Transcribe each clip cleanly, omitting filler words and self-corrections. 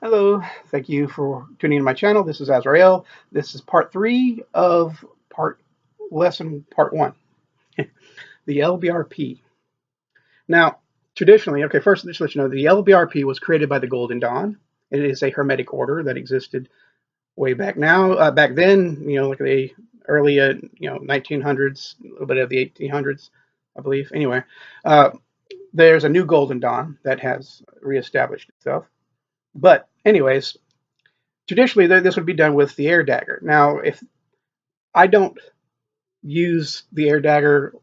Hello, thank you for tuning in to my channel. This is Azrael. This is part 3 of part 1, the LBRP. Now, traditionally, okay, first just let you know, the LBRP was created by the Golden Dawn. It is a hermetic order that existed way back back then, like the early, 1900s, a little bit of the 1800s, I believe. Anyway, there's a new Golden Dawn that has reestablished itself. But anyways, traditionally this would be done with the air dagger. Now, if I don't use the air dagger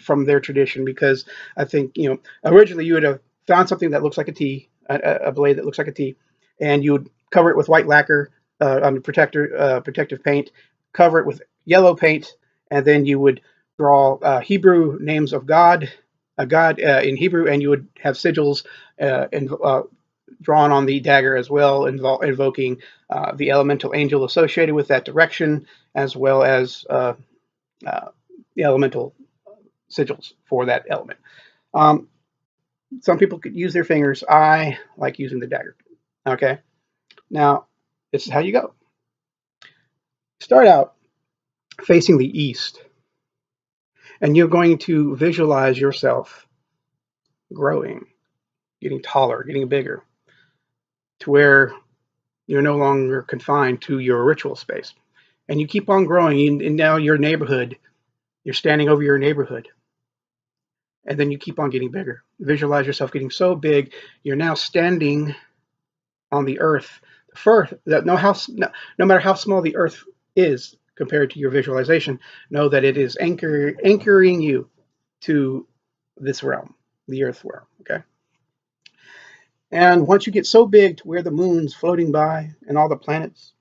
from their tradition, because I think originally you would have found something that looks like a T, a blade that looks like a T, and you would cover it with white lacquer, protective paint, cover it with yellow paint, and then you would draw Hebrew names of God, a God in Hebrew, and you would have sigils drawn on the dagger as well, invoking the elemental angel associated with that direction, as well as the elemental sigils for that element. Some people could use their fingers. I like using the dagger. Okay, now this is how you go. Start out facing the east, and you're going to visualize yourself growing, getting taller, getting bigger, to where you're no longer confined to your ritual space. And you keep on growing, and now your neighborhood, you're standing over your neighborhood. And then you keep on getting bigger. Visualize yourself getting so big, you're now standing on the earth. No matter how small the earth is compared to your visualization, know that it is anchoring you to this realm, the earth realm, okay? And once you get so big to where the moon's floating by and all the planets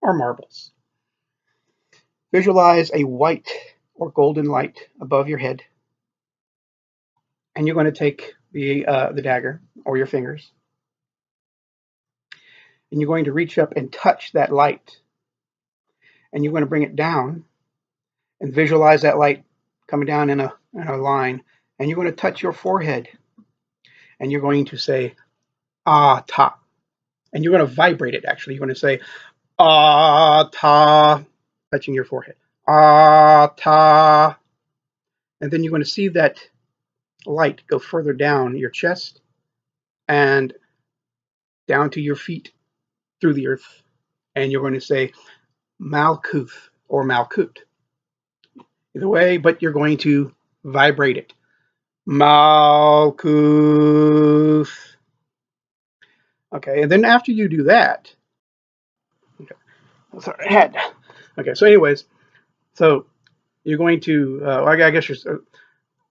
are marbles, visualize a white or golden light above your head, and you're going to take the dagger or your fingers, and you're going to reach up and touch that light, and you're going to bring it down and visualize that light coming down in a line, and you're going to touch your forehead, and you're going to say ah ta, and you're going to vibrate it. Actually, you're going to say ah ta, touching your forehead, ah ta, and then you're going to see that light go further down your chest and down to your feet through the earth, and you're going to say Malkuth or Malkut. Either way, but you're going to vibrate it. Malkuth. Okay, and then after you do that, okay, sorry, head. Okay, so anyways, so you're going to, I guess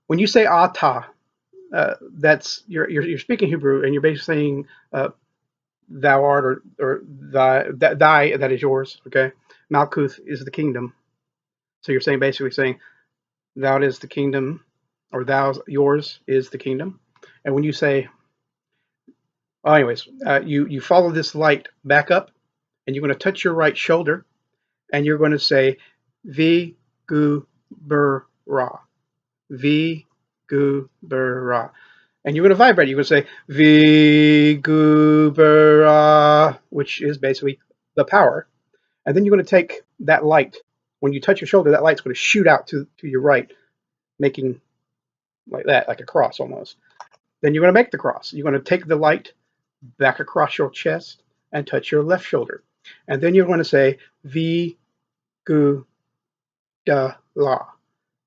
when you say Ata, that's you're speaking Hebrew, and you're basically saying thou art, or thy, that is yours. Okay, Malkuth is the kingdom. So you're basically saying thou is the kingdom, or yours is the kingdom. And when you say, well, anyways, you follow this light back up, and you're going to touch your right shoulder, and you're going to say V gu bur ra, V gu bur ra, and you're going to vibrate. You're going to say V gu bur ra, which is basically the power. And then you're going to take that light. When you touch your shoulder, that light's going to shoot out to your right, making like that, like a cross almost. Then you're going to make the cross. You're going to take the light back across your chest and touch your left shoulder. And then you're going to say V gu da la.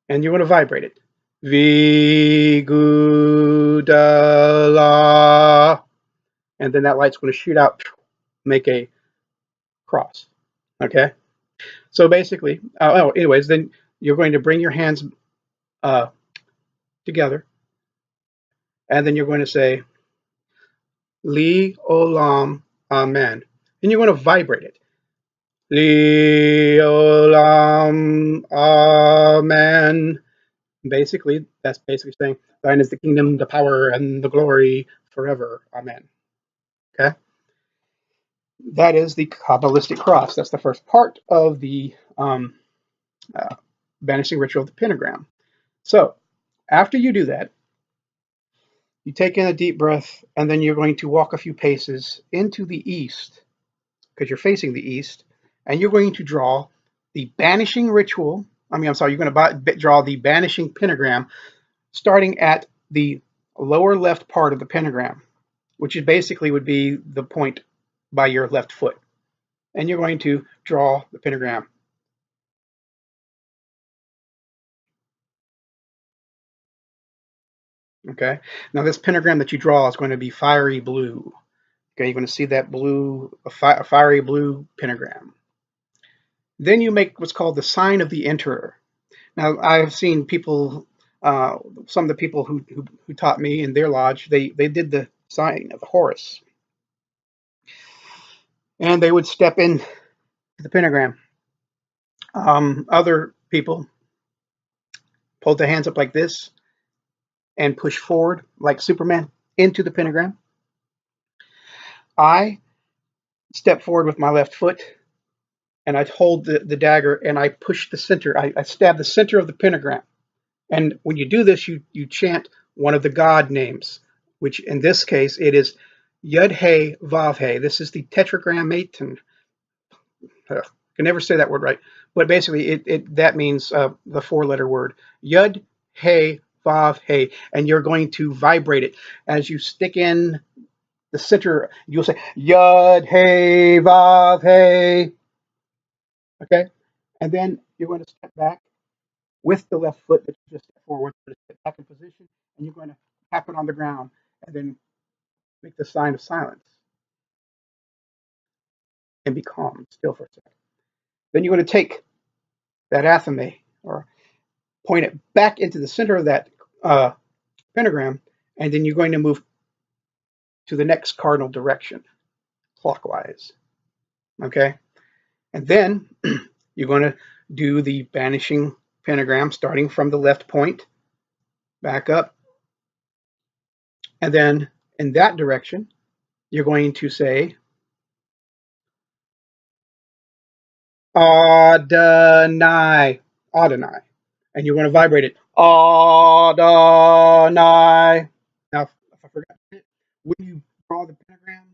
And you're going to vibrate it. V gu da la. And then that light's going to shoot out, make a cross. Okay? So basically, anyways, then you're going to bring your hands together, and then you're going to say Li Olam Amen, and you're going to vibrate it. Li Olam Amen. Basically, that's basically saying thine is the kingdom, the power, and the glory forever. Amen. Okay? That is the Kabbalistic cross. That's the first part of the banishing ritual of the pentagram. So after you do that, You take in a deep breath, and then you're going to walk a few paces into the east, because you're facing the east, and you're going to draw the banishing ritual. I'm sorry, you're going to draw the banishing pentagram starting at the lower left part of the pentagram, which is basically would be the point by your left foot. And you're going to draw the pentagram. Okay. Now this pentagram that you draw is going to be fiery blue. Okay, you're going to see that blue, a fiery blue pentagram. Then you make what's called the sign of the Emperor. Now I've seen people, some of the people who taught me in their lodge, they did the sign of the Horus, and they would step in the pentagram. Other people hold their hands up like this and push forward like Superman into the pentagram. I step forward with my left foot and I hold the dagger and I push the center. I stab the center of the pentagram. And when you do this, you chant one of the God names, which in this case it is Yud He Vav He. This is the tetragrammaton. And I can never say that word right, but basically that means the four-letter word Yud He Vav He, and you're going to vibrate it as you stick in the center. You'll say Yud He Vav He. Okay, and then you're going to step back with the left foot that you just stepped forward, step back in position, and you're going to tap it on the ground, and then make the sign of silence and be calm, still for a second. Then you're going to take that athame or point it back into the center of that pentagram, and then you're going to move to the next cardinal direction, clockwise. Okay, and then you're going to do the banishing pentagram starting from the left point, back up, and then in that direction, you're going to say Adonai, Adonai, and you're going to vibrate it, Adonai. Now, if I forgot it, when you draw the pentagram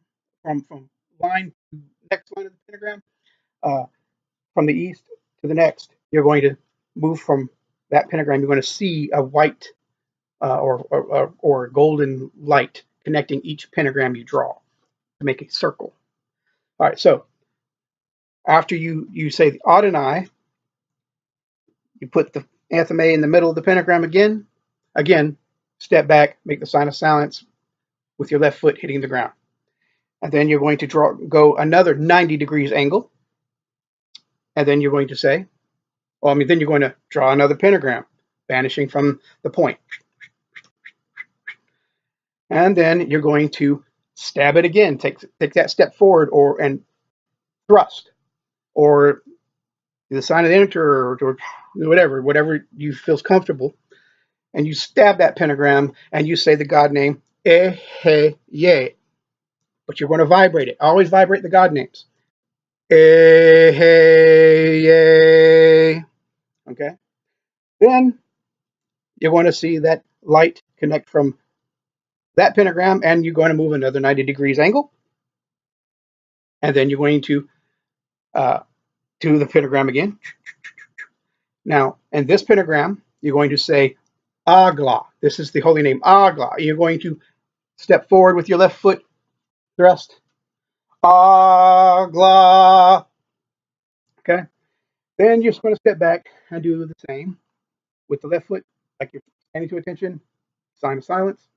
from line to next line of the pentagram, uh, from the east to the next, you're going to move from that pentagram. You're going to see a white or golden light connecting each pentagram you draw to make a circle. All right, so after you say the Adonai, you put the athame in the middle of the pentagram again. Again, step back, make the sign of silence with your left foot hitting the ground. And then you're going to go another 90 degrees angle. And then you're going to say, then you're going to draw another pentagram, vanishing from the point. And then you're going to stab it again, take that step forward and thrust, or the sign of the enter, or whatever you feels comfortable. And you stab that pentagram and you say the God name, Ehe, but you're going to vibrate it. Always vibrate the God names. Ehe, okay? Then you're going to see that light connect from that pentagram, and you're going to move another 90 degrees angle. And then you're going to do the pentagram again. Now, in this pentagram, you're going to say Agla. This is the holy name, Agla. You're going to step forward with your left foot, thrust. Agla. Okay. Then you're just going to step back and do the same with the left foot, like you're standing to attention, sign of silence.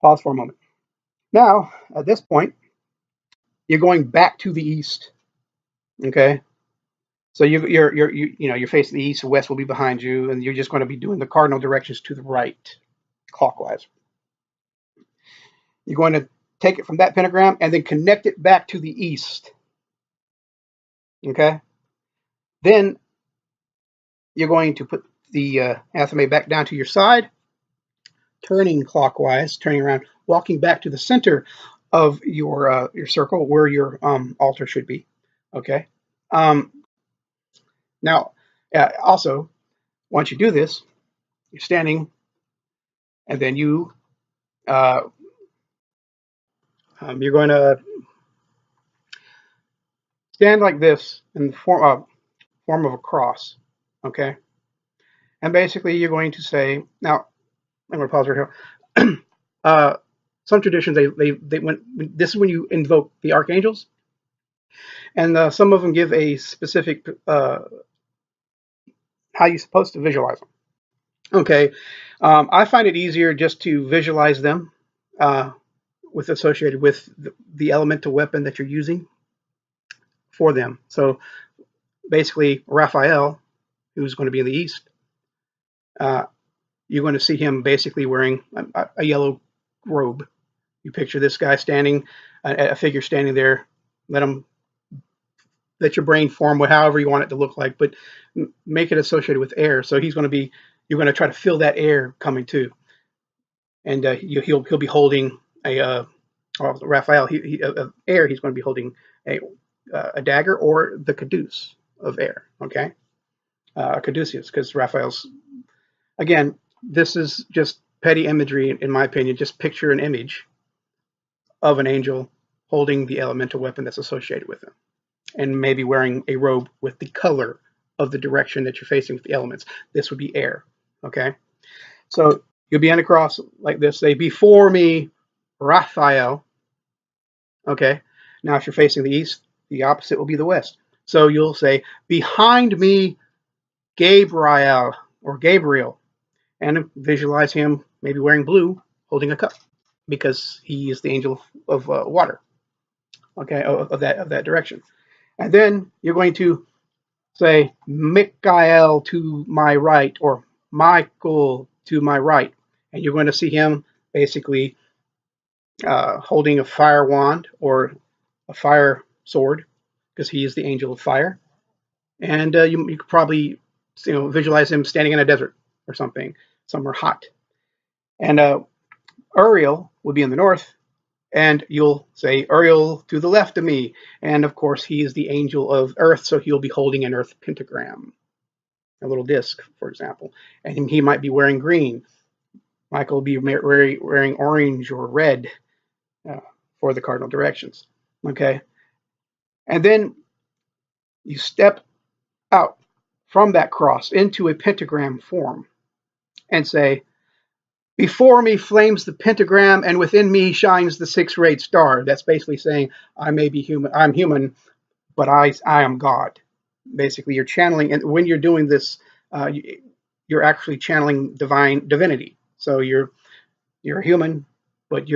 Pause for a moment. Now, at this point, you're going back to the east. Okay. So you're facing the east, west will be behind you, and you're just going to be doing the cardinal directions to the right, clockwise. You're going to take it from that pentagram and then connect it back to the east. Okay. Then you're going to put the athame back down to your side, turning clockwise, turning around, walking back to the center of your circle where your altar should be. Okay. Now, also, once you do this, you're standing and then uh, you're going to stand like this in the form of a cross, okay? And basically, you're going to say, now, I'm going to pause right here. Some traditions, they went, this is when you invoke the archangels, and some of them give a specific how you're supposed to visualize them. Okay, I find it easier just to visualize them uh, with associated with the elemental weapon that you're using for them. So basically, Raphael, who's going to be in the east, uh, you're going to see him basically wearing a yellow robe. You picture this guy standing, a figure standing there. Let your brain form however you want it to look like, but make it associated with air. So you're going to try to feel that air coming too, and he'll be holding Raphael. Air. He's going to be holding a dagger or the caduce of air. Okay, caduceus, because Raphael's, again, this is just petty imagery in my opinion. Just picture an image of an angel holding the elemental weapon that's associated with him, and maybe wearing a robe with the color of the direction that you're facing with the elements. This would be air. Okay, so you'll be on a cross like this. Say, before me, Raphael. Okay, now if you're facing the east, the opposite will be the west. So you'll say, behind me, Gabriel or Gabriel, and visualize him maybe wearing blue, holding a cup, because he is the angel of water. Okay, of that direction. And then you're going to say Michael to my right, or Michael to my right, and you're going to see him basically holding a fire wand or a fire sword, because he is the angel of fire. And you could probably visualize him standing in a desert or something, somewhere hot. And Uriel would be in the north, and you'll say Uriel to the left of me. And of course, he is the angel of earth, so he'll be holding an earth pentagram, a little disc, for example. And he might be wearing green. Michael will be wearing orange or red uh, for the cardinal directions. Okay. And then you step out from that cross into a pentagram form and say, before me flames the pentagram, and within me shines the six-rayed star. That's basically saying, I may be human, I'm human, but I am God. Basically, you're channeling, and when you're doing this, you're actually channeling divinity. So you're human, but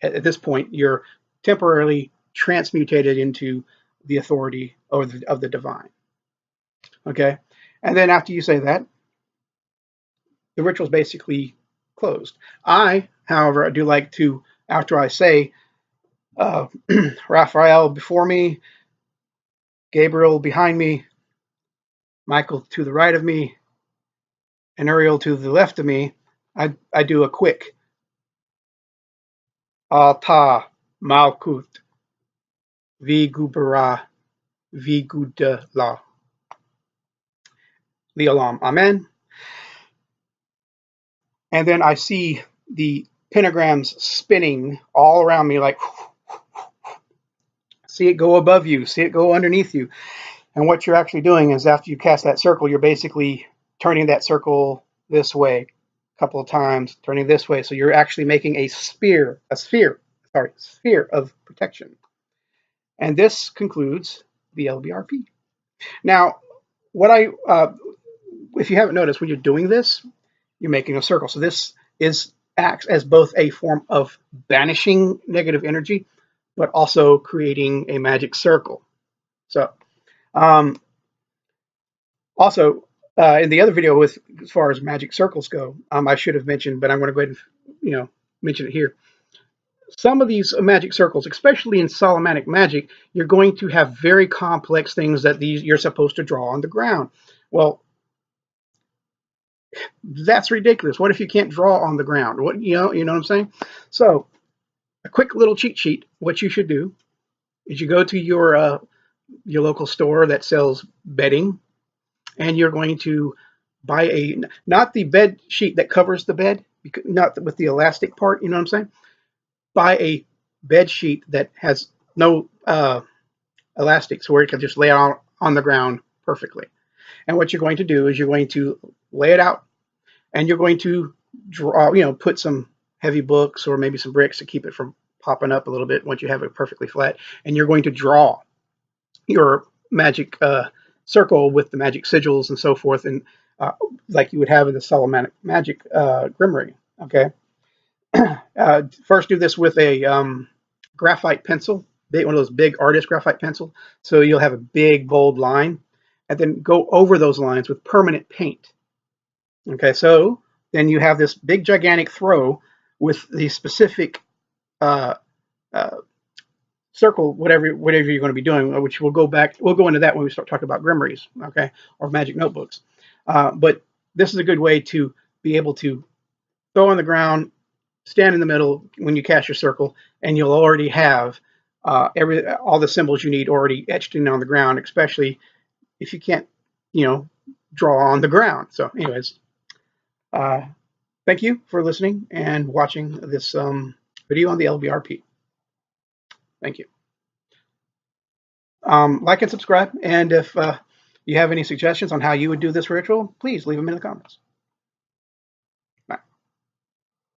at this point you're temporarily transmutated into the authority of the divine. Okay, and then after you say that, the ritual is basically closed. I, however, do like to, after I say Raphael before me, Gabriel behind me, Michael to the right of me, and Uriel to the left of me, I do a quick Ata Malkut Vigubera Vigudala Lialam. Amen. And then I see the pentagrams spinning all around me, like, see it go above you, see it go underneath you. And what you're actually doing is, after you cast that circle, you're basically turning that circle this way a couple of times, turning this way. So you're actually making a sphere of protection. And this concludes the LBRP. Now, if you haven't noticed, when you're doing this, you're making a circle. So this acts as both a form of banishing negative energy, but also creating a magic circle. So, also, in the other video, as far as magic circles go, I should have mentioned, but I'm going to go ahead and mention it here. Some of these magic circles, especially in Solomonic magic, you're going to have very complex things that you're supposed to draw on the ground. Well, that's ridiculous. What if you can't draw on the ground? You know what I'm saying? So, a quick little cheat sheet. What you should do is you go to your local store that sells bedding, and you're going to buy not the bed sheet that covers the bed. not with the elastic part, you know what I'm saying? Buy a bed sheet that has no elastics where it can just lay out on the ground perfectly. And what you're going to do is you're going to lay it out and you're going to draw, put some heavy books or maybe some bricks to keep it from popping up a little bit once you have it perfectly flat. And you're going to draw your magic circle with the magic sigils and so forth, and like you would have in the Solomonic magic grimoire. Okay. First, do this with a graphite pencil, one of those big artist graphite pencil. So you'll have a big bold line, and then go over those lines with permanent paint. Okay, so then you have this big gigantic throw with the specific uh, uh, circle, whatever you're going to be doing, which we'll go into that when we start talking about grimoires, okay, or magic notebooks. But this is a good way to be able to throw on the ground, stand in the middle when you cast your circle, and you'll already have all the symbols you need already etched in on the ground, especially if you can't, draw on the ground. So, anyways, uh, thank you for listening and watching this video on the LBRP. Thank you. Like and subscribe, and if you have any suggestions on how you would do this ritual, please leave them in the comments.